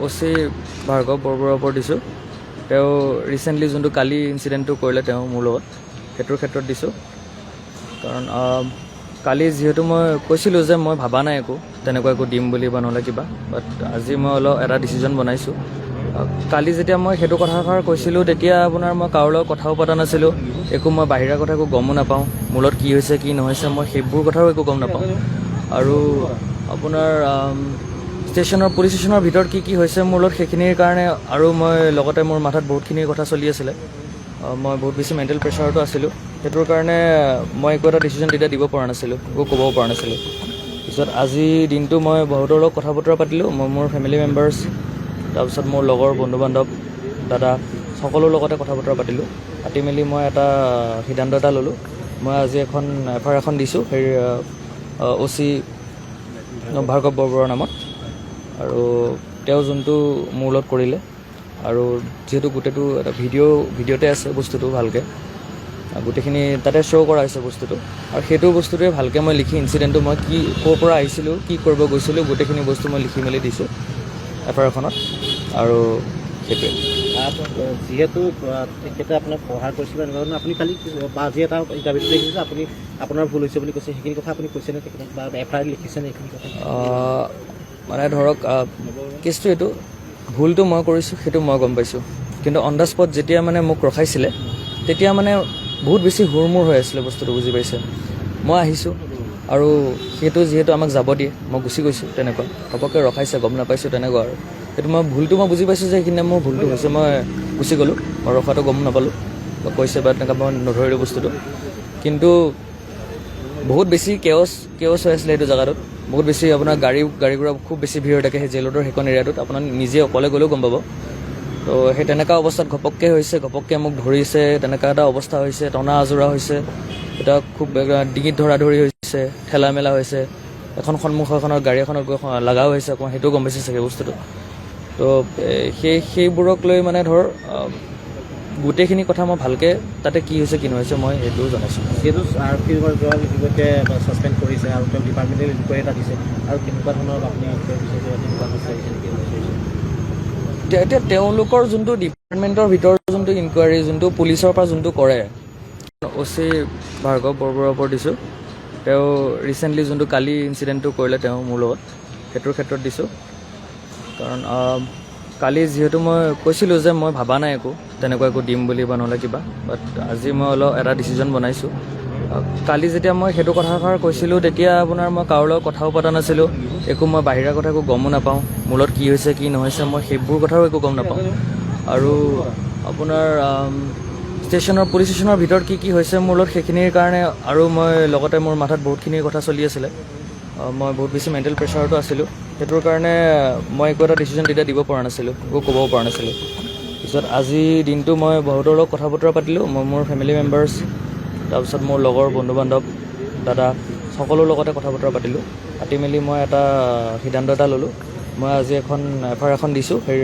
OC Bhargav বৰবৰুৱাৰ ওপৰত দিছোঁ। তেওঁ ৰিচেণ্টলি যোনটো কালি ইনচিডেণ্টটো কৰিলে তেওঁ মোৰ লগত, সেইটোৰ ক্ষেত্ৰত দিছোঁ। কাৰণ কালি যিহেতু মই কৈছিলোঁ যে মই ভবা নাই একো তেনেকুৱা একো দিম বুলি বা নহ'লে কিবা, বাট আজি মই অলপ এটা ডিচিজন বনাইছোঁ। কালি যেতিয়া মই সেইটো কথাষাৰ কৈছিলোঁ তেতিয়া আপোনাৰ মই কাৰো লগত কথাও পতা নাছিলোঁ, একো মই বাহিৰা কথা একো গমো নাপাওঁ, মোৰ লগত কি হৈছে কি নহৈছে মই সেইবোৰ কথাও একো গম নাপাওঁ। আৰু আপোনাৰ পুলিচ ষ্টেচনৰ ভিতৰত কি হৈছে মোৰ লগত সেইখিনিৰ কাৰণে আৰু মই লগতে মোৰ মাথাত বহুতখিনি কথা চলি আছিলে, মই বহুত বেছি মেণ্টেল প্ৰেছাৰতো আছিলোঁ। সেইটোৰ কাৰণে মই একো এটা ডিচিজন তেতিয়া দিব পৰা নাছিলোঁ, একো ক'বও পৰা নাছিলোঁ। পিছত আজি দিনটো মই বহুতৰ লগত কথা বতৰা পাতিলোঁ, মই মোৰ ফেমিলি মেম্বাৰ্ছ, তাৰপিছত মোৰ লগৰ বন্ধু বান্ধৱ, দাদা, সকলোৰ লগতে কথা বতৰা পাতিলোঁ। পাতি মেলি মই এটা সিদ্ধান্ত এটা ল'লোঁ। মই আজি FIR এখন দিছোঁ সেই অ'চি ভাৰ্গৱ বৰবৰুৱাৰ নামত। আৰু তেওঁ যোনটো মোৰ লগত কৰিলে, আৰু যিহেতু গোটেইটো এটা ভিডিঅ'তে আছে বস্তুটো ভালকৈ, গোটেইখিনি তাতে শ্ব' কৰা হৈছে বস্তুটো, আৰু সেইটো বস্তুটোৱে ভালকৈ মই লিখি ইনচিডেণ্টটো মই ক'ৰ পৰা আহিছিলোঁ, কি কৰিব গৈছিলোঁ, গোটেইখিনি বস্তু মই লিখি মেলি দিছোঁ FIR খনত। আৰু সেইটোৱে যিহেতু তেখেতে আপোনাক সহায় কৰিছিল এনেকুৱা ধৰণৰ, আপুনি খালি বা আজি এটা ইণ্টাৰভিউত দেখিছে যে আপুনি আপোনাৰ ভুল হৈছে বুলি কৈছে, সেইখিনি কথা আপুনি কৈছেনে তেখেতক বা FIR লিখিছেনে এইখিনি কথা? মানে ধৰক কেছটো এইটো, ভুলটো মই কৰিছোঁ সেইটো মই গম পাইছোঁ, কিন্তু অন দ্য স্পট যেতিয়া মানে মোক ৰখাইছিলে তেতিয়া মানে বহুত বেছি হুৰমুৰ হৈ আছিলে বস্তুটো, বুজি পাইছে? মই আহিছোঁ আৰু সেইটো যিহেতু আমাক যাব দিয়ে, মই গুচি গৈছোঁ, তেনেকুৱা ঘপককৈ ৰখাইছে গম নাপাইছোঁ তেনেকুৱা। আৰু সেইটো ভুলটো মই বুজি পাইছোঁ যে সেইখিনি মোৰ ভুলটো হৈছে, মই গুচি গ'লোঁ, মই ৰখাটো গম নাপালোঁ বা কৈছে বা তেনেকুৱা মই নধৰিলোঁ বস্তুটো। কিন্তু বহুত বেছি কেঅছ হৈ আছিলে সেইটো জেগাটোত, বহুত বেছি আপোনাৰ গাড়ী ঘোৰা খুব বেছি ভিৰ হৈ থাকে সেই জেল ৰোডৰ সেইখন এৰিয়াটোত, আপোনাৰ নিজে অকলে গ'লেও গম পাব। তো সেই তেনেকুৱা অৱস্থাত ঘপককৈ মোক ধৰিছে, তেনেকুৱা এটা অৱস্থা হৈছে, টনা আজোৰা হৈছে, এটা খুব ডিঙিত ধৰা ধৰি হৈছে, ঠেলা মেলা হৈছে, এখন সন্মুখৰ গাড়ী এখনত গৈ লগাও হৈছে, অকণমান সেইটোও গম পাইছে চাগে বস্তুটো। তো সেইবোৰক লৈ মানে ধৰ গোটেইখিনি কথা মই ভালকৈ তাতে কি হৈছে কি নহৈছে মই সেইটোও জনাইছোঁ। যিহেতু ইতিমধ্যে ছাছপেণ্ড কৰিছে আৰু তেওঁ ডিপাৰ্টমেণ্টেল ইনকুৱাৰী এটা দিছে, আৰু কেনেকুৱা ধৰণৰ আপুনি এতিয়া তেওঁলোকৰ যোনটো ডিপাৰ্টমেণ্টৰ ভিতৰত যোনটো ইনকুৱাৰী, যোনটো পুলিচৰ পৰা যোনটো কৰে, অ'চি ভাৰ্গৱ বৰবৰুৱাৰ ওপৰত দিছোঁ। তেওঁ ৰিচেণ্টলি যোনটো কালি ইনচিডেণ্টটো কৰিলে তেওঁ মোৰ লগত, সেইটোৰ ক্ষেত্ৰত দিছোঁ। কাৰণ কালি যিহেতু মই কৈছিলোঁ যে মই ভবা নাই একো তেনেকুৱা একো দিম বুলি বা নহ'লে কিবা, বাট আজি মই অলপ এটা ডিচিজন বনাইছোঁ। কালি যেতিয়া মই সেইটো কথাষাৰ কৈছিলোঁ তেতিয়া আপোনাৰ মই কাৰো লগত কথাও পতা নাছিলোঁ, একো মই বাহিৰা কথা একো গমো নাপাওঁ, মোৰ লগত কি হৈছে কি নহৈছে মই সেইবোৰ কথাও একো গম নাপাওঁ। আৰু আপোনাৰ পুলিচ ষ্টেচনৰ ভিতৰত কি হৈছে মোৰ লগত সেইখিনিৰ কাৰণে আৰু মই লগতে মোৰ মাথাত বহুতখিনি কথা চলি আছিলে, মই বহুত বেছি মেণ্টেল প্ৰেছাৰতো আছিলোঁ। সেইটোৰ কাৰণে মই একো এটা ডিচিজন তেতিয়া দিব পৰা নাছিলোঁ, একো ক'বও পৰা নাছিলোঁ। পিছত আজি দিনটো মই বহুতৰ লগত কথা বতৰা পাতিলোঁ, মই মোৰ ফেমিলি মেম্বাৰ্ছ, তাৰপিছত মোৰ লগৰ বন্ধু বান্ধৱ, দাদা, সকলোৰ লগতে কথা বতৰা পাতিলোঁ। পাতি মেলি মই এটা সিদ্ধান্ত এটা ল'লোঁ। মই আজি FIR এখন দিছোঁ সেই